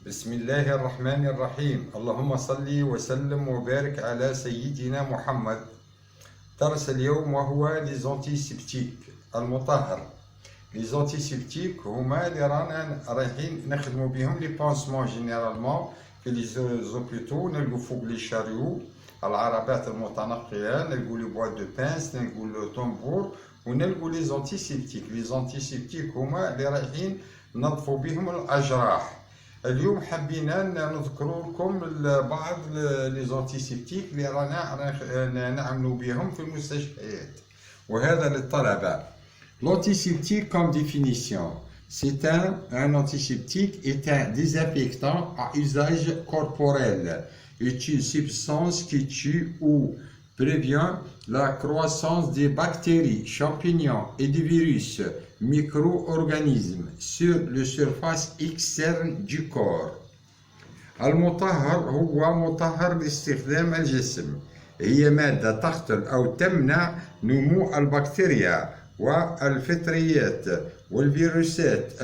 بسم الله الرحمن الرحيم. اللهم صل وسلم وبارك على سيدنا محمد. درس اليوم وهو ليزونتيسيبتيك المطهر. ليزونتيسيبتيك هما اللي رانا رايحين نخدموا بهم لي بانسمون جينيرالمون في لي زوبيتو، نلقوا فوق لي شاريو العربات المتنقله، نلقوا لي بواط دو بانس، نلقوا لو طنبور، ونلقوا لي زونتيسيبتيك. لي زونتيسيبتيك هما اللي رايحين ننظفوا بهم الاجراح. اليوم حبينا نذكر لكم بعض لي زونتيسيبتيك اللي رانا نعملوا بهم في المستشفيات، وهذا للطلبه. L'antiseptique comme définition, c'est un antiseptique est un désinfectant à usage corporel, est une substance qui tue ou prévient la croissance des bactéries, champignons et des virus, micro-organismes sur la surface externe du corps. المطهر هو مطهر لاستخدام الجسم، هي مادة تقتل أو تمنع نمو البكتيريا والفطريات والفيروسات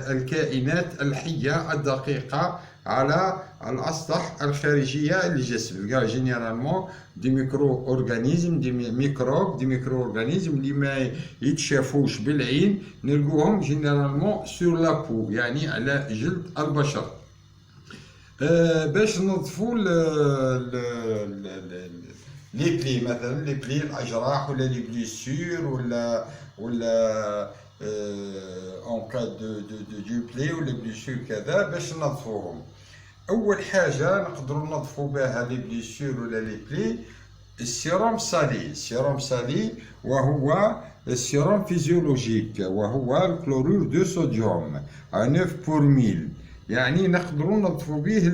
الكائنات الحية الدقيقة على الأسطح الخارجية للجسم. جينيرالمون دي ميكرو أورغانيزم، دي ميكروب، دي ميكرو أورغانيزم اللي ما يتشافوش بالعين، نلقوهم جينيرالمون سور لا بو، يعني على جلد البشر. باش نضفوا لي بلي، مثلا لي بلي الاجراح ولا لي بليسور ولا اون كا دو بلي ولا بليسور كذا، باش ننظفوهم. اول حاجه نقدروا ننظفوا بها لي بليسور ولا لي بلي السيروم سالي. السيروم سالي وهو السيروم فيزيولوجيك، وهو الكلورور دو صوديوم 9/1000. يعني نقدروا ننظفوا به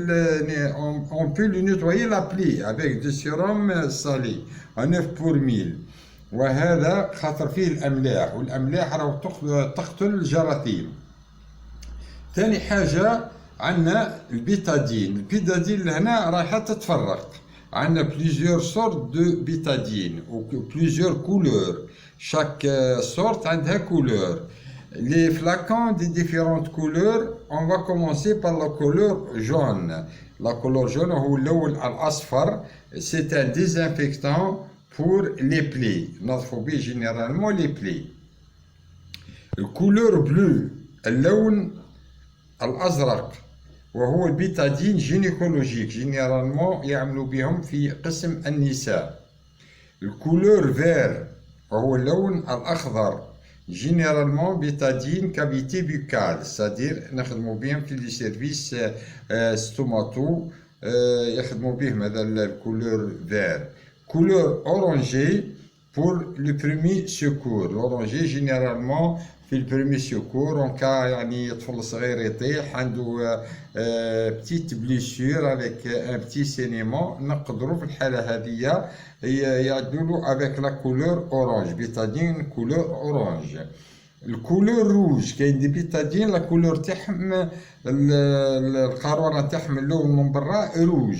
on peut le nettoyer la plaie avec du sérum salé 9/1000. وهذا خاطر فيه الاملاح، والاملاح راهو تقتل الجراثيم. ثاني حاجه عندنا البيتادين. البيتادين هنا رايحه تتفرق، عندنا بليزيور سورت دو بيتادين و بليزيور كولور، chaque sorte عندها كولور. Les flacons de différentes couleurs, on va commencer par la couleur jaune. La couleur jaune, ou l'eau al-asfar, c'est un désinfectant pour les plaies. Notre phobie généralement les plaies. La couleur bleue, اللون الأزرق، وهو البيتادين gynécologique. Généralement يعملوا بهم في قسم النساء. La couleur vert، وهو اللون الأخضر. Généralement bétadine cavité buccale، c'est-à-dire نخدموا بهم في لي سيرفيس ستوماتو، يخدموا بهم هذا الكولور فير. كولور اورانجي pour le premier secours. l'oranger généralement في البريمي سيكور اون كا، يعني طفل صغير يطيح عنده بتيت بليسور افيك ان بتي سينيمون، نقدروا في الحاله هذه يعدلوا افيك لا كولور اورانج، بيتادين كولور اورانج. الكولور روج، كاين دي بيتادين لا كولور تاعهم القاروره تاعهم اللون من برا روج.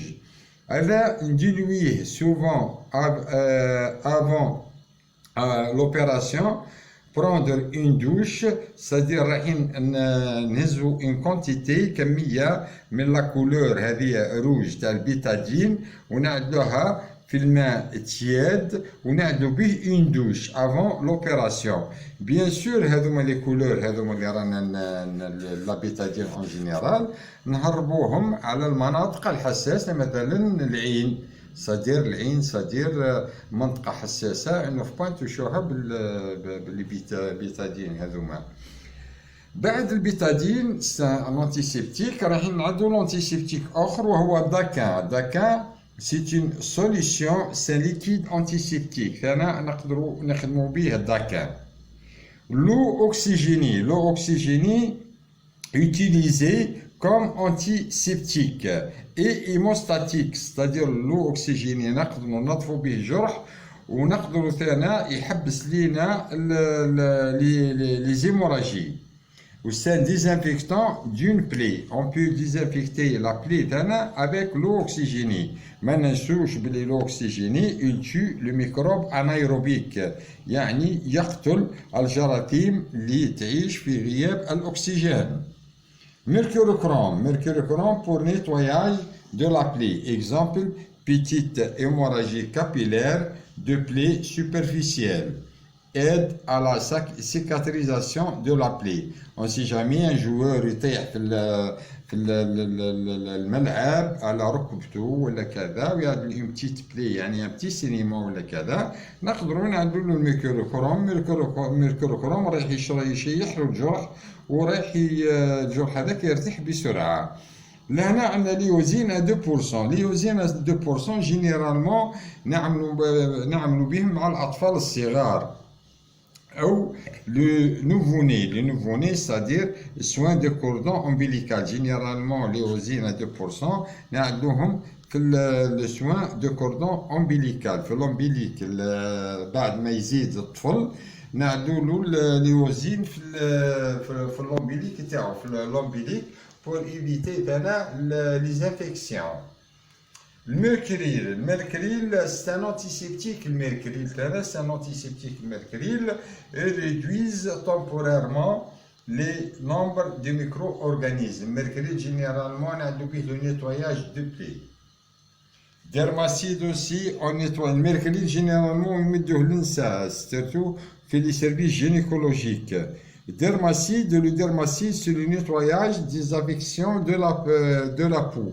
هذا نديلويه سوفون افون لوبيراسيون. prendre une douche، c'est-à-dire رايحين نهزوا une quantité كمية من لا كولور هذه روج تاع البيتادين، ونعدلوها في الماء تياد، ونعدلو به une douche avant l'opération. bien sûr هذوما لي كولور، هذوما اللي رانا لا بيتادين en général نهربوهم على المناطق الحساسة، مثلا العين، صدير العين، صدير منطقة حساسة، انه في بوان تشوفها بالبيتادين هذوما. بعد البيتادين ان انتيسيبتيك، رايحين نعدو لانتيسيبتيك اخر وهو داكان. داكان سي اون سوليسيون، سي ليكيد انتيسيبتيك، هنا نقدروا نخدموا به الداكان. لو اوكسيجيني، لو اوكسيجيني utilisé comme antiseptique et hémostatique، c'est-à-dire l'eau oxygénée نقدروا ننظفوا به الجرح، ونقدروا ثانا يحبس لينا les hémorragies. C'est un désinfectant d'une plaie. On peut désinfecter la plaie ثانا avec l'eau oxygénée. ما ننسوش بلي l'eau oxygénée il tue le microbe anaérobique، يعني يقتل الجراثيم اللي تعيش في غياب الأكسجين. Mercurochrome pour nettoyage de la plaie. Exemple, petite hémorragie capillaire de plaie superficielle. Aide à la cicatrisation de la plaie. On ne sait jamais un joueur يطيح في الملعب على ركبته ولا كذا ويعمل une petite plaie يعني un petit saignement ولا كذا نقدروا نعدلوا له الميركوروكروم رايح يشيح له الجرح ورايح الجرح هذاك يرتاح بسرعه. لهنا عندنا ليوزين 2%. ليوزين 2% جينيرالمون نعملوا بهم مع الاطفال الصغار ou le nouveau-né, c'est-à-dire soins de cordon ombilical. Généralement, les osines à 2%, nous le soin de cordon ombilical. في l'ombilic, بعد ما يزيد الطفل نعدلوا les osines في l'ombilic تاعو في l'ombilic pour éviter les infections. Le mercuril, c'est un antiseptique. C'est un antiseptique. Et réduit temporairement les nombres de micro-organismes. Mercuril, généralement, on a le nettoyage de plaies. Dermacide aussi, on nettoie. Le mercuril, généralement, on met de l'INSA, surtout fait les services gynécologiques. Le dermacide, c'est le nettoyage des affections de la peau.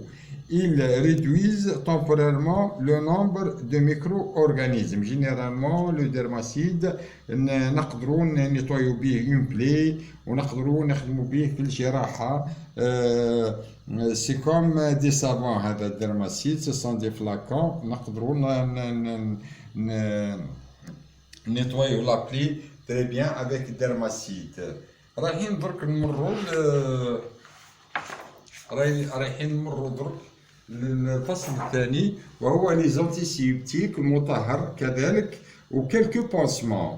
Ils réduisent temporairement le nombre de micro-organismes. Généralement, le dermacide, نقدروا نتويو به une plaie ونقدروا نخدموا به في الجراحة. C'est comme des savons هذا الدرماسيد, ce sont des flacons. نقدروا nettoyer la plaie très bien avec dermacide. رايحين درك نمروا درك الفصل الثاني وهو لي زانتيسيبتيك المطهر كذلك وكلكو بونسمون.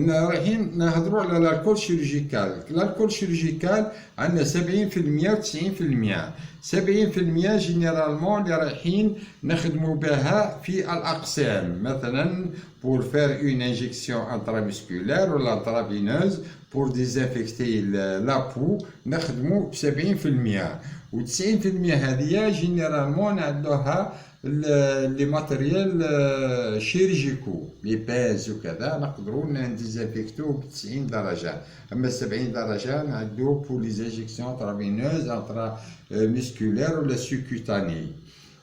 رايحين نهضروا على الالكول شيرجيكال. الالكول شيرجيكال عندنا 70% و 90%. 70% جينيرالمون اللي رايحين نخدموا بها في الاقسام مثلا pour faire une injection intramusculaire ou intravéneuse pour désinfecter la peau نخدموا ب 70%. و 90% هذه جينيرالمون نعدوها لي ماتريال شيرجيكو لي باز وكذا نقدروا نديزانفيكتو ب 90 درجه. اما 70 درجه نعدو بور لي انجيكسيون انترافينوز انترامسكولير ولا سوكوتاني.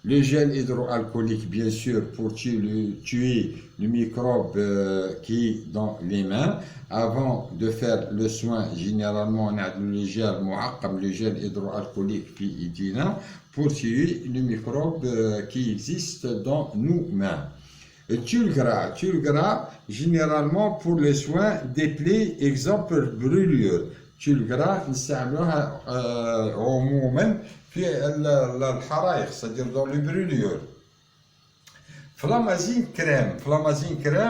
Le gel hydroalcoolique, bien sûr, pour tuer le microbe qui est dans les mains. Avant de faire le soin, généralement, on a le gel hydroalcoolique في ايدينا pour tuer le microbe qui existe dans nos mains. Tu le gras, généralement, pour les soins des plaies, exemple brûlure. Tu le gras, نستعملوها عموما في الحرائق, c'est-à-dire dans les brûlures. Flamazine crème,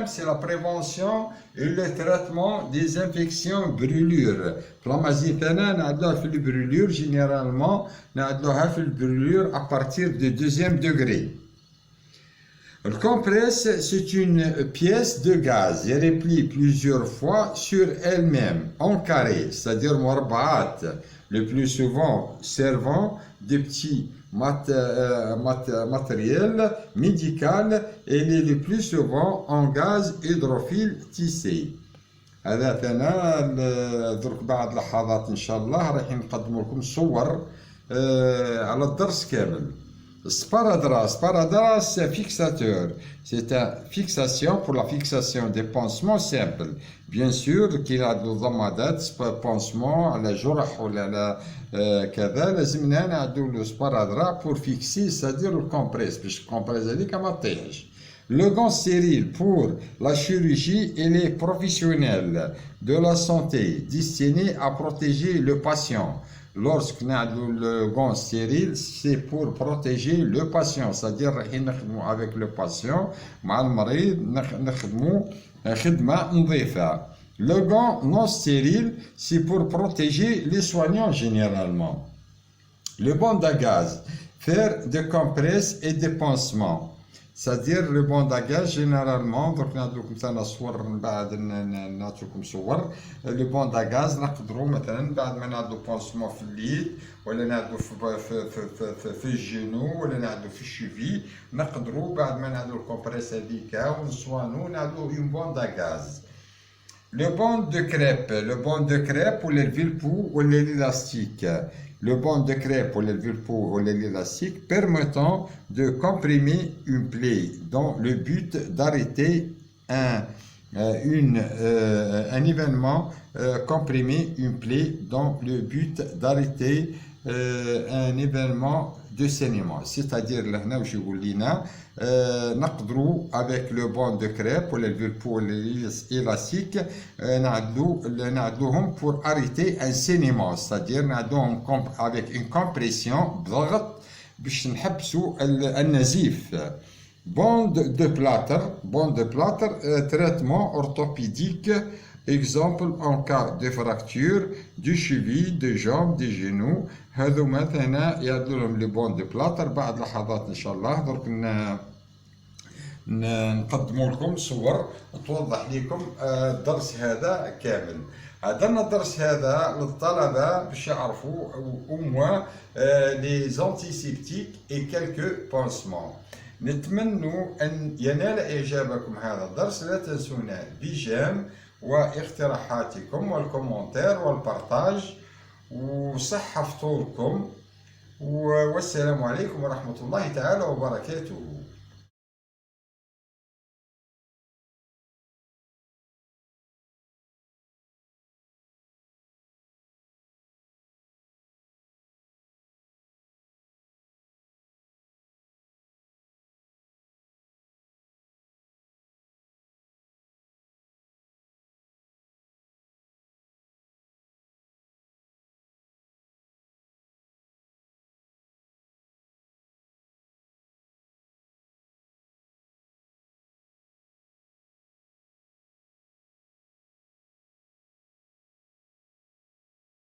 c'est la prévention et le traitement des infections brûlures. Flamazine نعدوها في les brûlures, généralement نعدوها في les brûlures à partir du 2e degré. Le compresse, c'est une pièce de gaz. Elle replie plusieurs fois sur elle-même, en carré, c'est-à-dire مربعات, le plus souvent servant de petits matériel médical et le plus souvent en gaz hydrophile tissé. هذا ثنا درك بعد لحظات إن شاء الله راح نقدم لكم صور على الدرس كامل. Sparadrap, c'est un fixateur. C'est une fixation pour la fixation des pansements simples. Bien sûr qu'il y a des ضمادات pansements على جرح ولا على كذا لازمنا نعدو le sparadrap pour fixer, c'est-à-dire le compresse باش الكمبريس هذيك ما تطيحش. Le gant stérile pour la chirurgie et les professionnels de la santé destiné à protéger le patient. Lorsque nous avons le gant stérile, c'est pour protéger le patient, c'est-à-dire nous avec le patient, مع المريض نخدموا خدمة نظيفة. Le gant non stérile, c'est pour protéger les soignants généralement. Le bande à gaz, faire des compresses et des pansements. سادير لو بونداكاج جينيرالمون درك نعطيكم مثلا صور من بعد نعطيكم صور لو بونداكاز نقدروا مثلا بعد ما نعدو بونسمون في اليد ولا نعدو في الجينو ولا نعدو في الشيفي نقدروا بعد ما نعدو الكومبريس هذيكا ونصوانو نعدو اون بونداكاز. Le bande de crêpe ou les villepous ou l'élastique. Le bande de crêpe ou les villepous ou l'élastique permettant de comprimer une plaie dans le but d'arrêter un événement, comprimer une plaie dans le but d'arrêter un événement de saignement. C'est-à-dire, là, où je vous lis, نقدروا avec le bande de crêpe ou les villepous ou l'élastique نعدلوهم pour arrêter un saignement. C'est-à-dire نعدلوهم avec une compression بضغط باش نحبسوا النزيف. Bande de plâtre, traitement orthopédique, exemple en cas de fracture du cheville, de jambe, des genoux. هذو مثلا يعدلوا لهم لي بوند دو بلاتر. بعد لحظات ان شاء الله درك نقدموا لكم صور توضح لكم الدرس هذا كامل. درنا الدرس هذا للطلبه باش يعرفوا او موان لي زونتيسيبتيك اي كالكو بونسمون. نتمنى أن ينال إعجابكم هذا الدرس. لا تنسونا بجيم واقتراحاتكم والكومنتير والبارتاج وصحة فطوركم والسلام عليكم ورحمة الله تعالى وبركاته.